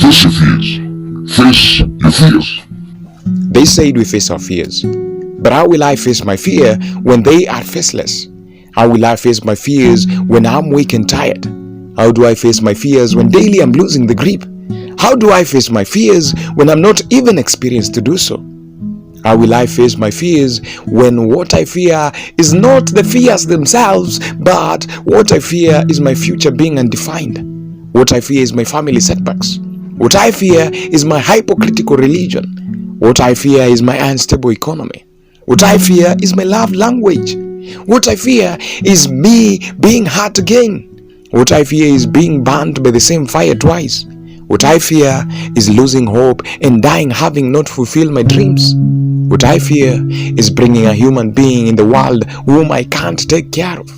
Face your fears. Face your fears. They said we face our fears. But how will I face my fear when they are faceless? How will I face my fears when I'm weak and tired? How do I face my fears when daily I'm losing the grip? How do I face my fears when I'm not even experienced to do so? How will I face my fears when what I fear is not the fears themselves, but what I fear is my future being undefined? What I fear is my family setbacks. What I fear is my hypocritical religion. What I fear is my unstable economy. What I fear is my love language. What I fear is me being hurt again. What I fear is being burnt by the same fire twice. What I fear is losing hope and dying having not fulfilled my dreams. What I fear is bringing a human being in the world whom I can't take care of.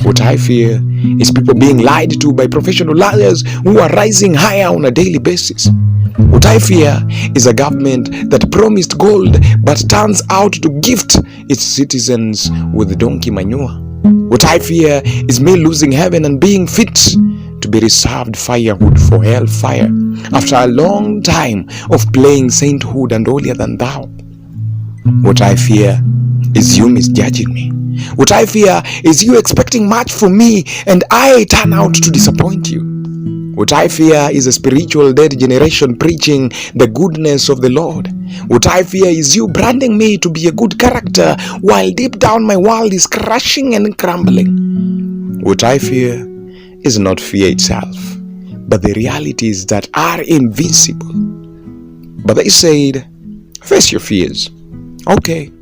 What I fear is people being lied to by professional liars who are rising higher on a daily basis. What I fear is a government that promised gold but turns out to gift its citizens with donkey manure. What I fear is me losing heaven and being fit to be reserved firewood for hellfire after a long time of playing sainthood and holier than thou. What I fear is you misjudging me. What I fear is you expecting much from me and I turn out to disappoint you. What I fear is a spiritual dead generation preaching the goodness of the Lord. What I fear is you branding me to be a good character while deep down my world is crashing and crumbling. What I fear is not fear itself, but the realities that are invincible. But they said, face your fears. Okay,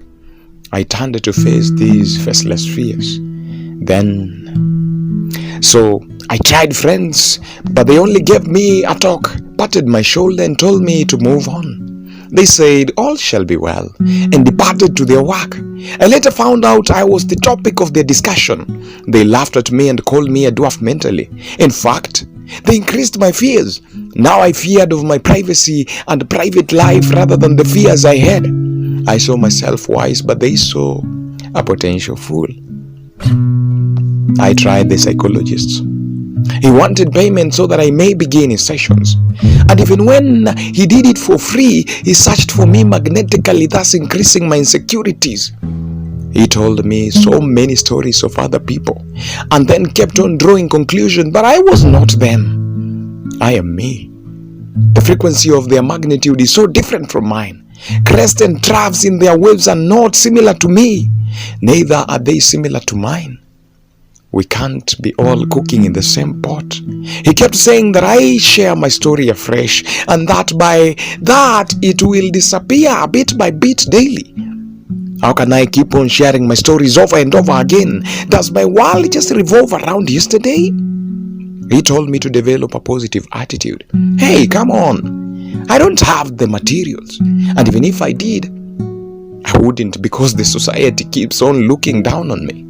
I turned to face these faceless fears. So I tried friends, but they only gave me a talk, patted my shoulder and told me to move on. They said all shall be well and departed to their work. I later found out I was the topic of their discussion. They laughed at me and called me a dwarf mentally. In fact, they increased my fears. Now I feared of my privacy and private life rather than the fears I had. I saw myself wise, but they saw a potential fool. I tried the psychologist. He wanted payment so that I may begin his sessions. And even when he did it for free, he searched for me magnetically, thus increasing my insecurities. He told me so many stories of other people and then kept on drawing conclusions, but I was not them. I am me. The frequency of their magnitude is so different from mine. Crests and troughs in their waves are not similar to me. Neither are they similar to mine. We can't be all cooking in the same pot. He kept saying that I share my story afresh and that by that it will disappear bit by bit daily. How can I keep on sharing my stories over and over again? Does my world just revolve around yesterday? He told me to develop a positive attitude. Hey, come on. I don't have the materials. And even if I did, I wouldn't, because the society keeps on looking down on me.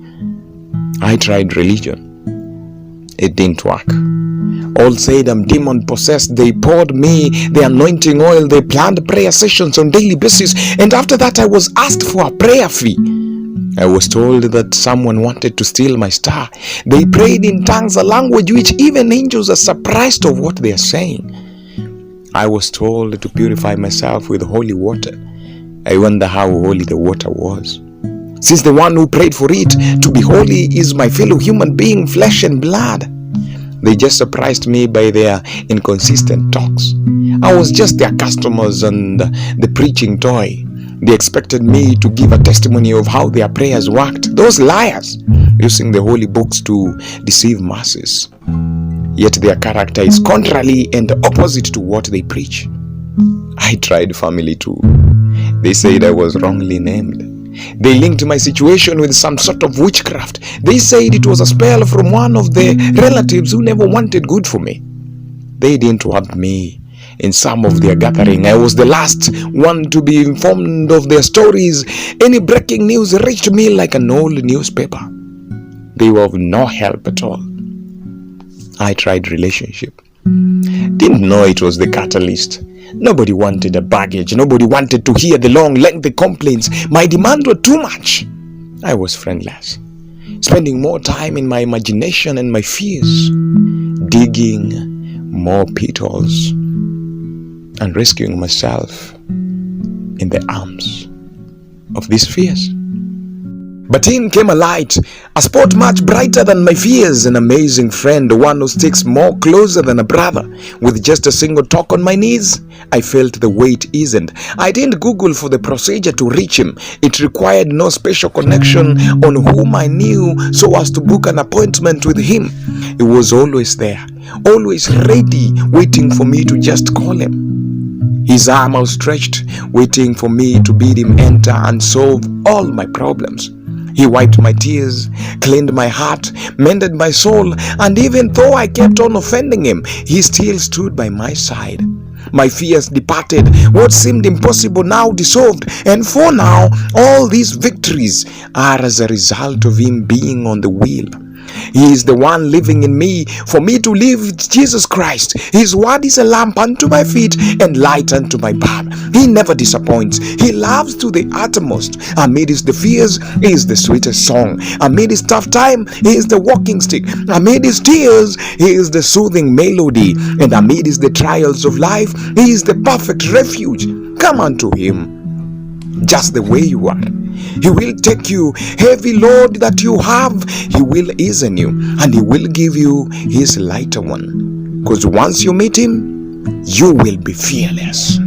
I tried religion. It didn't work. All said I'm demon possessed. They poured me the anointing oil. They planned prayer sessions on daily basis. And after that I was asked for a prayer fee. I was told that someone wanted to steal my star. They prayed in tongues, a language which even angels are surprised of what they are saying. I was told to purify myself with holy water. I wonder how holy the water was, since the one who prayed for it to be holy is my fellow human being, flesh and blood. They just surprised me by their inconsistent talks. I was just their customers and the preaching toy. They expected me to give a testimony of how their prayers worked. Those liars, using the holy books to deceive masses. Yet their character is contrary and opposite to what they preach. I tried family too. They said I was wrongly named. They linked my situation with some sort of witchcraft. They said it was a spell from one of the relatives who never wanted good for me. They didn't want me in some of their gathering. I was the last one to be informed of their stories. Any breaking news reached me like an old newspaper. They were of no help at all. I tried relationship. Didn't know it was the catalyst. Nobody wanted a baggage. Nobody wanted to hear the long, lengthy complaints. My demands were too much. I was friendless, spending more time in my imagination and my fears, digging more pit holes and rescuing myself in the arms of these fears. But in came a light, a spot much brighter than my fears, an amazing friend, one who sticks more closer than a brother. With just a single talk on my knees, I felt the weight eased. I didn't Google for the procedure to reach him. It required no special connection on whom I knew so as to book an appointment with him. He was always there, always ready, waiting for me to just call him. His arm outstretched, waiting for me to bid him enter and solve all my problems. He wiped my tears, cleaned my heart, mended my soul, and even though I kept on offending him, he still stood by my side. My fears departed, what seemed impossible now dissolved, and for now, all these victories are as a result of him being on the wheel. He is the one living in me, for me to live Jesus Christ. His word is a lamp unto my feet and light unto my path. He never disappoints. He loves to the uttermost. Amidst the fears, He is the sweetest song. Amid his tough time, He is the walking stick. Amid his tears, He is the soothing melody. And amidst the trials of life, He is the perfect refuge. Come unto Him just the way you are. He will take you heavy load that you have. He will ease you, and He will give you His lighter one. Because once you meet Him, you will be fearless.